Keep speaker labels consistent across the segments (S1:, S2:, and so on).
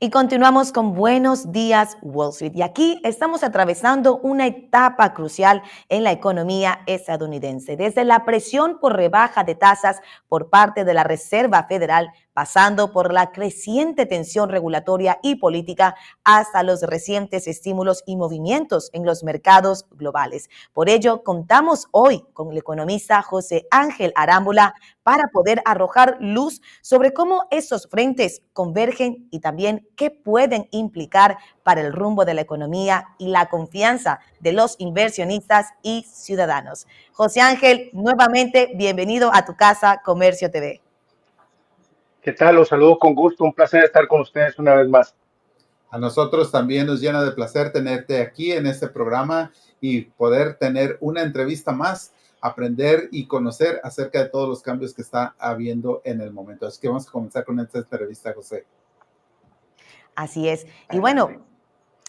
S1: Y continuamos con Buenos Días Wall Street. Y aquí estamos atravesando una etapa crucial en la economía estadounidense. Desde la presión por rebaja de tasas por parte de la Reserva Federal, pasando por la creciente tensión regulatoria y política, hasta los recientes estímulos y movimientos en los mercados globales. Por ello, contamos hoy con el economista José Ángel Arámbula para poder arrojar luz sobre cómo esos frentes convergen y también qué pueden implicar para el rumbo de la economía y la confianza de los inversionistas y ciudadanos. José Ángel, nuevamente bienvenido a tu casa Comercio TV.
S2: ¿Qué tal? Los saludo con gusto. Un placer estar con ustedes una vez más.
S3: A nosotros también nos llena de placer tenerte aquí en este programa y poder tener una entrevista más, aprender y conocer acerca de todos los cambios que está habiendo en el momento. Así que vamos a comenzar con esta entrevista, José.
S1: Así es. Y bueno,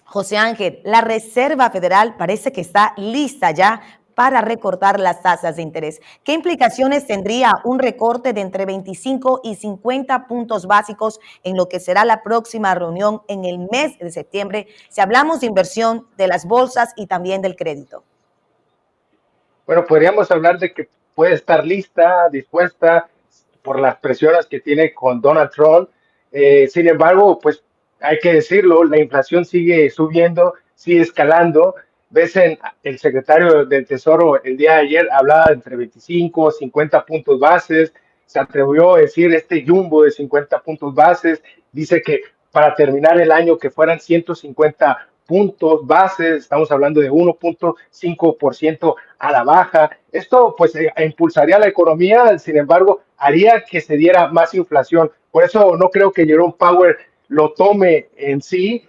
S1: José Ángel, la Reserva Federal parece que está lista ya para recortar las tasas de interés. ¿Qué implicaciones tendría un recorte de entre 25 y 50 puntos básicos en lo que será la próxima reunión en el mes de septiembre, si hablamos de inversión de las bolsas y también del crédito?
S2: Bueno, podríamos hablar de que puede estar lista, dispuesta por las presiones que tiene con Donald Trump. Sin embargo, pues hay que decirlo, la inflación sigue subiendo, sigue escalando. Ves, el secretario del Tesoro el día de ayer hablaba de entre 25 o 50 puntos bases, se atrevió a decir este jumbo de 50 puntos bases, dice que para terminar el año que fueran 150 puntos bases, estamos hablando de 1.5% a la baja. Esto pues impulsaría la economía, sin embargo, haría que se diera más inflación. Por eso no creo que Jerome Powell lo tome en sí,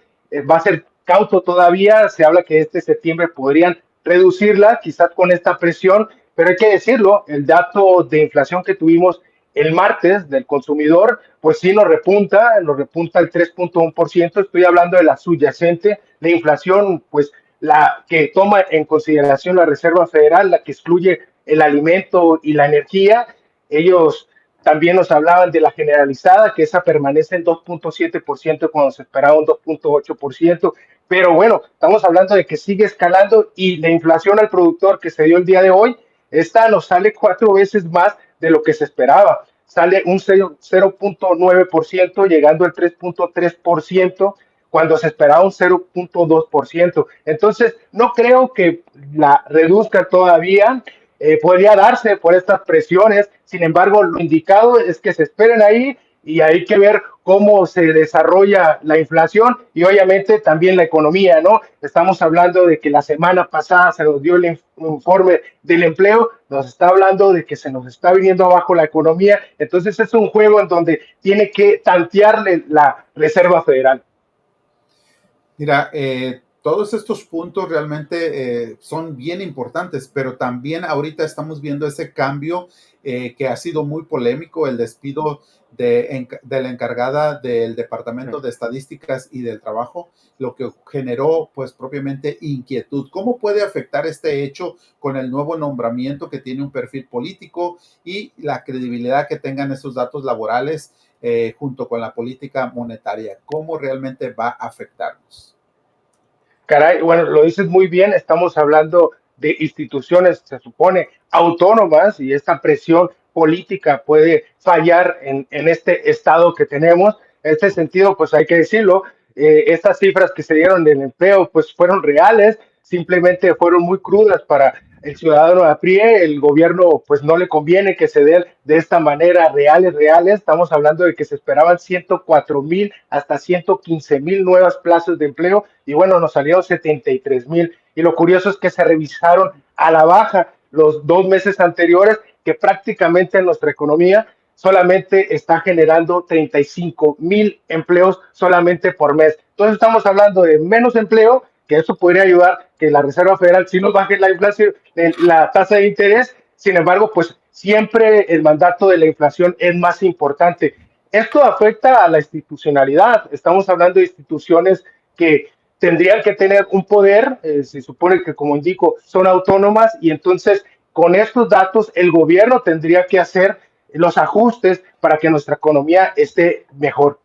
S2: va a ser cauto todavía, se habla que este septiembre podrían reducirla, quizás con esta presión, pero hay que decirlo, el dato de inflación que tuvimos el martes del consumidor, pues sí nos repunta el 3.1%, estoy hablando de la subyacente, la inflación, pues la que toma en consideración la Reserva Federal, la que excluye el alimento y la energía. Ellos también nos hablaban de la generalizada, que esa permanece en 2.7% cuando se esperaba un 2.8%. Pero bueno, estamos hablando de que sigue escalando y la inflación al productor que se dio el día de hoy, esta nos sale 4 veces más de lo que se esperaba. Sale un 0.9%, llegando al 3.3%, cuando se esperaba un 0.2%. Entonces, no creo que la reduzca todavía. Podría darse por estas presiones. Sin embargo, lo indicado es que se esperen ahí y hay que ver cómo se desarrolla la inflación y obviamente también la economía, ¿no? Estamos hablando de que la semana pasada se nos dio el informe del empleo, nos está hablando de que se nos está viniendo abajo la economía, entonces es un juego en donde tiene que tantearle la Reserva Federal.
S3: Mira, todos estos puntos realmente son bien importantes, pero también ahorita estamos viendo ese cambio que ha sido muy polémico, el despido de la encargada del Departamento de Estadísticas y del Trabajo, lo que generó pues propiamente inquietud. ¿Cómo puede afectar este hecho con el nuevo nombramiento que tiene un perfil político y la credibilidad que tengan esos datos laborales junto con la política monetaria? ¿Cómo realmente va a afectarnos?
S2: Caray, bueno, lo dices muy bien, estamos hablando de instituciones, se supone, autónomas y esta presión política puede fallar en este estado que tenemos. En este sentido, pues hay que decirlo, estas cifras que se dieron del empleo, pues fueron reales, simplemente fueron muy crudas para el ciudadano a pie, el gobierno pues no le conviene que se den de esta manera reales, estamos hablando de que se esperaban 104,000 hasta 115,000 nuevas plazas de empleo y bueno, nos salieron 73,000 y lo curioso es que se revisaron a la baja los 2 meses anteriores que prácticamente en nuestra economía solamente está generando 35,000 empleos solamente por mes. Entonces estamos hablando de menos empleo, que eso podría ayudar que la Reserva Federal sí nos baje la inflación, la tasa de interés. Sin embargo, pues siempre el mandato de la inflación es más importante. Esto afecta a la institucionalidad. Estamos hablando de instituciones que tendrían que tener un poder, se supone que como indico son autónomas y entonces con estos datos el gobierno tendría que hacer los ajustes para que nuestra economía esté mejor.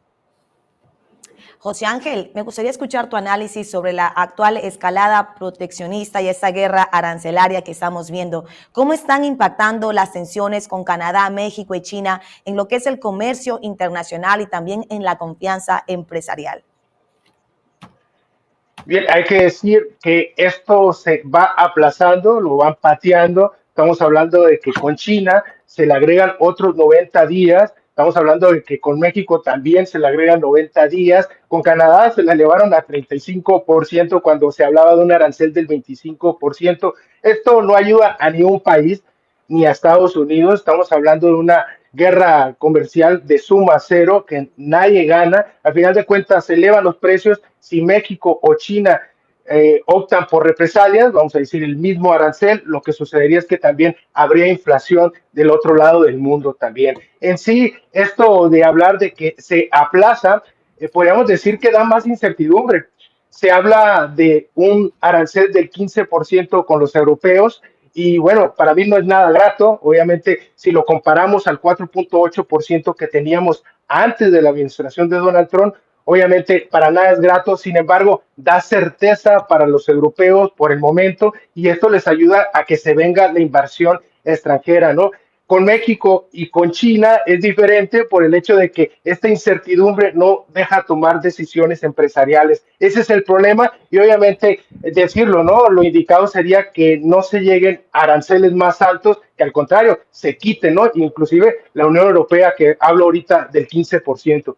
S1: José Ángel, me gustaría escuchar tu análisis sobre la actual escalada proteccionista y esa guerra arancelaria que estamos viendo. ¿Cómo están impactando las tensiones con Canadá, México y China en lo que es el comercio internacional y también en la confianza empresarial?
S2: Bien, hay que decir que esto se va aplazando, lo van pateando. Estamos hablando de que con China se le agregan otros 90 días. Estamos hablando de que con México también se le agregan 90 días. Con Canadá se la elevaron a 35% cuando se hablaba de un arancel del 25%. Esto no ayuda a ningún país, ni a Estados Unidos. Estamos hablando de una guerra comercial de suma cero que nadie gana. Al final de cuentas se elevan los precios. Si México o China optan por represalias, vamos a decir el mismo arancel, lo que sucedería es que también habría inflación del otro lado del mundo también. En sí, esto de hablar de que se aplaza, podríamos decir que da más incertidumbre. Se habla de un arancel del 15% con los europeos, y bueno, para mí no es nada grato. Obviamente, si lo comparamos al 4.8% que teníamos antes de la administración de Donald Trump, obviamente para nada es grato. Sin embargo, da certeza para los europeos por el momento, y esto les ayuda a que se venga la inversión extranjera, ¿no? Con México y con China es diferente por el hecho de que esta incertidumbre no deja tomar decisiones empresariales. Ese es el problema, y obviamente decirlo, ¿no? Lo indicado sería que no se lleguen aranceles más altos, que al contrario, se quiten, ¿no? Inclusive la Unión Europea, que hablo ahorita del 15%.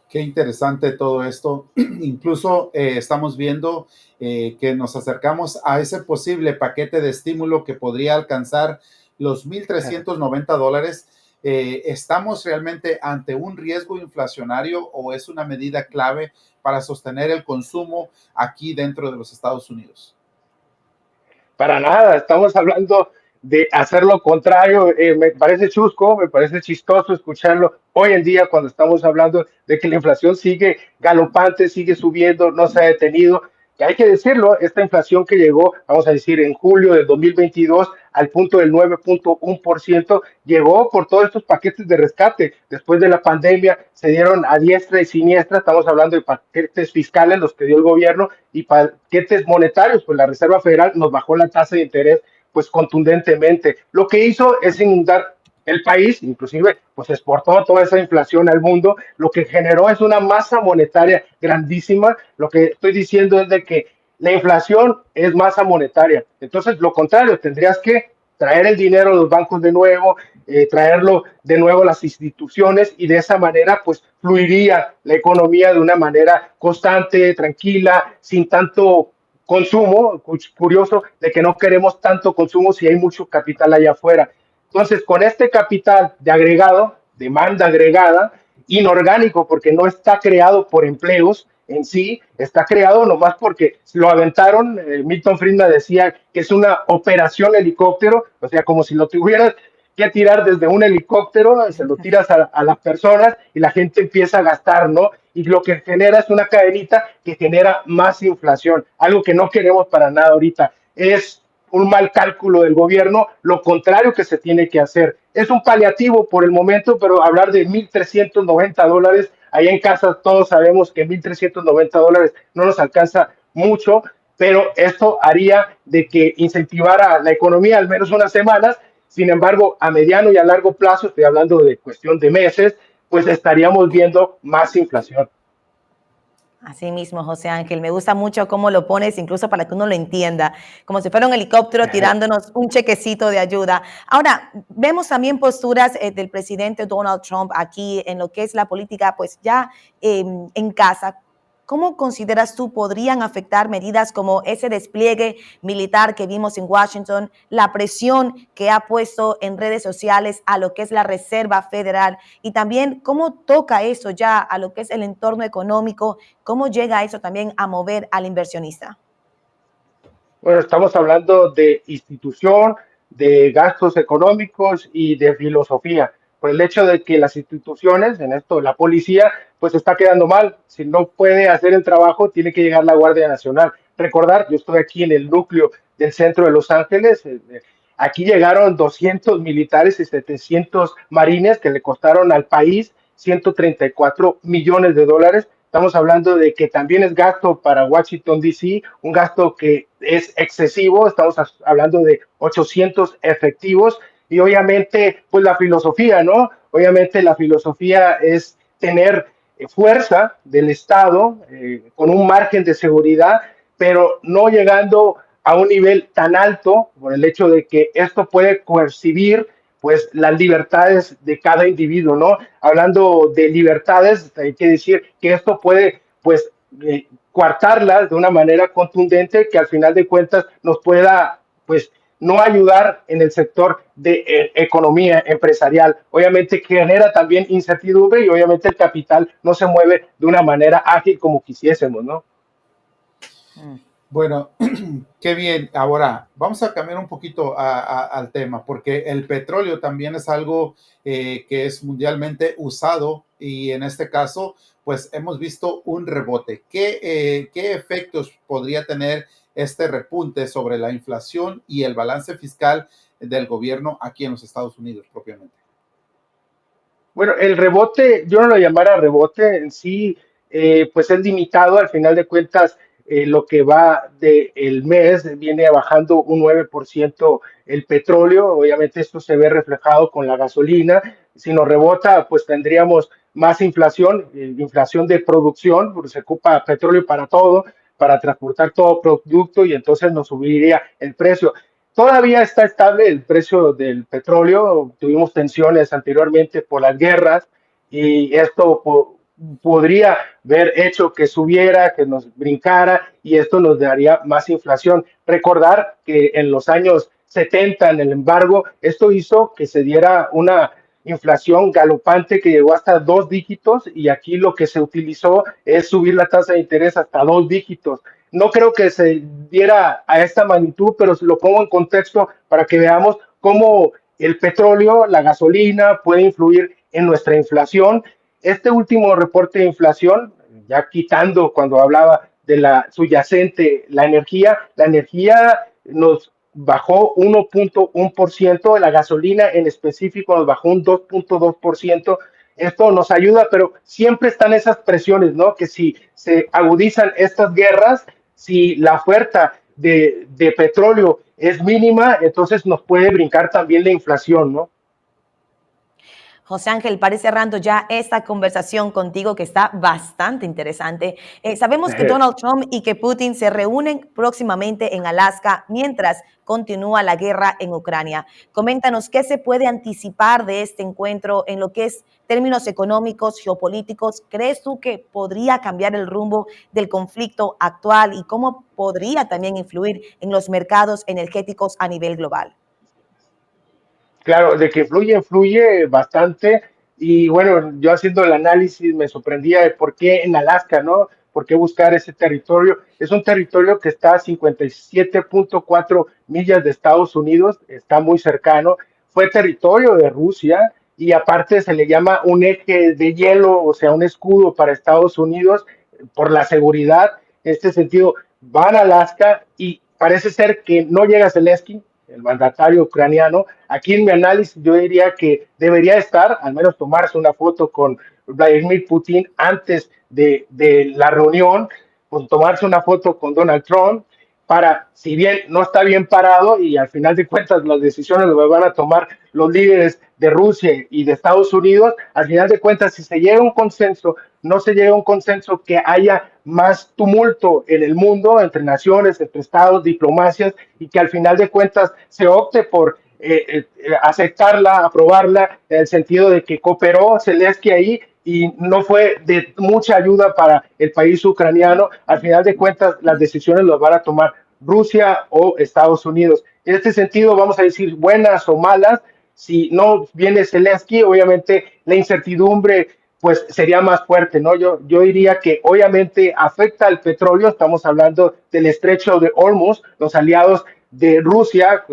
S3: Qué interesante todo esto. Incluso estamos viendo que nos acercamos a ese posible paquete de estímulo que podría alcanzar los $1,390. ¿Estamos realmente ante un riesgo inflacionario o es una medida clave para sostener el consumo aquí dentro de los Estados Unidos?
S2: Para nada, estamos hablando de hacer lo contrario. Me parece chusco, me parece chistoso escucharlo hoy en día cuando estamos hablando de que la inflación sigue galopante, sigue subiendo, no se ha detenido. Que hay que decirlo, esta inflación que llegó, vamos a decir, en julio del 2022 al punto del 9.1%, llegó por todos estos paquetes de rescate. Después de la pandemia se dieron a diestra y siniestra. Estamos hablando de paquetes fiscales, los que dio el gobierno, y paquetes monetarios. Pues la Reserva Federal nos bajó la tasa de interés pues contundentemente. Lo que hizo es inundar el país, inclusive pues exportó toda esa inflación al mundo. Lo que generó es una masa monetaria grandísima. Lo que estoy diciendo es de que la inflación es masa monetaria. Entonces, lo contrario, tendrías que traer el dinero a los bancos de nuevo, traerlo de nuevo a las instituciones, y de esa manera pues fluiría la economía de una manera constante, tranquila, sin tanto consumo. Curioso de que no queremos tanto consumo si hay mucho capital allá afuera. Entonces, con este capital de agregado, demanda agregada, inorgánico, porque no está creado por empleos en sí, está creado nomás porque lo aventaron. Milton Friedman decía que es una operación helicóptero, o sea, como si lo tuvieras que tirar desde un helicóptero, se lo tiras a las personas y la gente empieza a gastar, ¿no? Y lo que genera es una cadenita que genera más inflación, algo que no queremos para nada ahorita. Es un mal cálculo del gobierno, lo contrario que se tiene que hacer. Es un paliativo por el momento, pero hablar de $1,390, allá en casa todos sabemos que $1,390 no nos alcanza mucho, pero esto haría de que incentivara la economía al menos unas semanas. Sin embargo, a mediano y a largo plazo, estoy hablando de cuestión de meses, pues estaríamos viendo más inflación.
S1: Así mismo, José Ángel, me gusta mucho cómo lo pones, incluso para que uno lo entienda, como si fuera un helicóptero tirándonos un chequecito de ayuda. Ahora, vemos también posturas del presidente Donald Trump aquí en lo que es la política, pues ya en casa. ¿Cómo consideras tú podrían afectar medidas como ese despliegue militar que vimos en Washington, la presión que ha puesto en redes sociales a lo que es la Reserva Federal, y también cómo toca eso ya a lo que es el entorno económico, cómo llega eso también a mover al inversionista?
S2: Bueno, estamos hablando de institución, de gastos económicos y de filosofía. Por el hecho de que las instituciones, en esto la policía, pues está quedando mal. Si no puede hacer el trabajo, tiene que llegar la Guardia Nacional. Recordar, yo estoy aquí en el núcleo del centro de Los Ángeles. Aquí llegaron 200 militares y 700 marines que le costaron al país $134 millones. estamos hablando de que también es gasto para Washington, D.C., un gasto que es excesivo, estamos hablando de 800 efectivos, y obviamente, pues la filosofía, ¿no? Obviamente la filosofía es tener fuerza del Estado con un margen de seguridad, pero no llegando a un nivel tan alto por el hecho de que esto puede coercibir pues las libertades de cada individuo, ¿no? Hablando de libertades, hay que decir que esto puede pues coartarlas de una manera contundente que al final de cuentas nos pueda pues no ayudar en el sector de economía empresarial. Obviamente genera también incertidumbre y obviamente el capital no se mueve de una manera ágil como quisiésemos, ¿no?
S3: Bueno, qué bien. Ahora, vamos a cambiar un poquito al tema, porque el petróleo también es algo que es mundialmente usado y en este caso, pues hemos visto un rebote. ¿Qué efectos podría tener este repunte sobre la inflación y el balance fiscal del gobierno aquí en los Estados Unidos propiamente?
S2: Bueno, el rebote, yo no lo llamara rebote en sí, pues es limitado, al final de cuentas, lo que va del mes viene bajando un 9% el petróleo, obviamente esto se ve reflejado con la gasolina, si nos rebota, pues tendríamos más inflación, inflación de producción, porque se ocupa petróleo para todo, para transportar todo producto y entonces nos subiría el precio. Todavía está estable el precio del petróleo, tuvimos tensiones anteriormente por las guerras y esto podría haber hecho que subiera, que nos brincara y esto nos daría más inflación. Recordar que en los años 70, en el embargo, esto hizo que se diera una inflación galopante que llegó hasta 2 dígitos y aquí lo que se utilizó es subir la tasa de interés hasta 2 dígitos. No creo que se diera a esta magnitud, pero lo pongo en contexto para que veamos cómo el petróleo, la gasolina puede influir en nuestra inflación. Este último reporte de inflación, ya quitando cuando hablaba de la subyacente, la energía nos bajó 1.1%, la gasolina en específico nos bajó un 2.2%. Esto nos ayuda, pero siempre están esas presiones, ¿no? Que si se agudizan estas guerras, si la oferta de petróleo es mínima, entonces nos puede brincar también la inflación, ¿no?
S1: José Ángel, para ir cerrando ya esta conversación contigo que está bastante interesante. Sabemos que Donald Trump y que Putin se reúnen próximamente en Alaska mientras continúa la guerra en Ucrania. Coméntanos qué se puede anticipar de este encuentro en lo que es términos económicos, geopolíticos. ¿Crees tú que podría cambiar el rumbo del conflicto actual y cómo podría también influir en los mercados energéticos a nivel global?
S2: Claro, de que fluye bastante. Y bueno, yo haciendo el análisis me sorprendía de por qué en Alaska, ¿no? ¿Por qué buscar ese territorio? Es un territorio que está a 57.4 millas de Estados Unidos, está muy cercano. Fue territorio de Rusia y aparte se le llama un eje de hielo, o sea, un escudo para Estados Unidos por la seguridad. En este sentido, van a Alaska y parece ser que no llega a Zelensky, el mandatario ucraniano. Aquí en mi análisis yo diría que debería estar, al menos tomarse una foto con Vladimir Putin antes de la reunión, pues tomarse una foto con Donald Trump, para, si bien no está bien parado y al final de cuentas las decisiones las van a tomar los líderes de Rusia y de Estados Unidos, al final de cuentas si se llega a un consenso, no se llega a un consenso que haya más tumulto en el mundo entre naciones, entre estados, diplomacias y que al final de cuentas se opte por aceptarla, aprobarla, en el sentido de que cooperó Zelensky ahí y no fue de mucha ayuda para el país ucraniano. Al final de cuentas, las decisiones las van a tomar Rusia o Estados Unidos. En este sentido, vamos a decir buenas o malas. Si no viene Zelensky, obviamente la incertidumbre pues sería más fuerte, ¿no? Yo diría que obviamente afecta al petróleo, estamos hablando del estrecho de Hormuz, los aliados de Rusia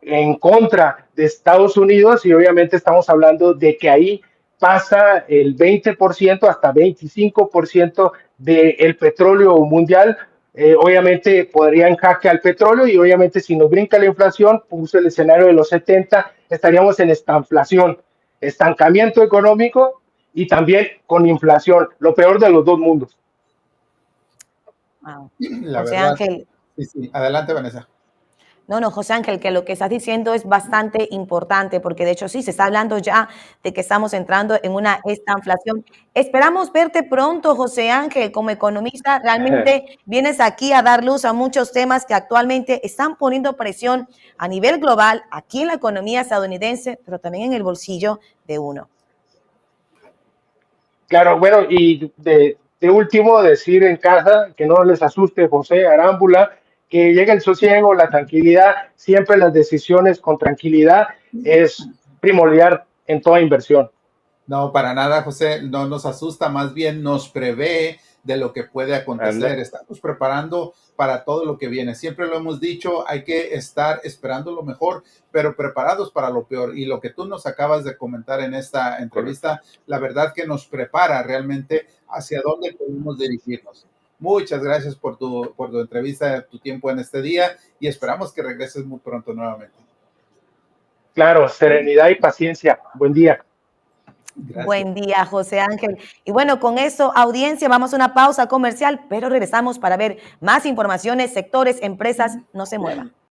S2: en contra de Estados Unidos y obviamente estamos hablando de que ahí pasa el 20% hasta 25% del petróleo mundial. Obviamente podría en jaque al petróleo y obviamente si nos brinca la inflación, puso el escenario de los 70, estaríamos en estanflación, estancamiento económico y también con inflación, lo peor de los dos mundos.
S1: Wow.
S3: La
S1: José
S3: verdad,
S1: Ángel,
S3: sí, sí. Adelante, Vanessa.
S1: no, José Ángel, que lo que estás diciendo es bastante importante, porque de hecho sí, se está hablando ya de que estamos entrando en una estanflación. Esperamos verte pronto, José Ángel, como economista. Realmente vienes aquí a dar luz a muchos temas que actualmente están poniendo presión a nivel global, aquí en la economía estadounidense, pero también en el bolsillo de uno.
S2: Claro, bueno, y de último decir en casa que no les asuste José Arámbula, que llegue el sosiego, la tranquilidad, siempre las decisiones con tranquilidad es primordial en toda inversión.
S3: No, para nada, José, no nos asusta, más bien nos prevé de lo que puede acontecer.
S2: Anda.
S3: Estamos preparando para todo lo que viene. Siempre lo hemos dicho, hay que estar esperando lo mejor, pero preparados para lo peor. Y lo que tú nos acabas de comentar en esta
S2: Correcto.
S3: entrevista, la verdad que nos prepara realmente hacia dónde podemos dirigirnos. Muchas gracias por tu entrevista, tu tiempo en este día y esperamos que regreses muy pronto nuevamente.
S2: Claro, serenidad y paciencia. Buen día.
S3: Gracias.
S1: Buen día, José Ángel. Y bueno, con eso, audiencia, vamos a una pausa comercial, pero regresamos para ver más informaciones, sectores, empresas. No se mueva.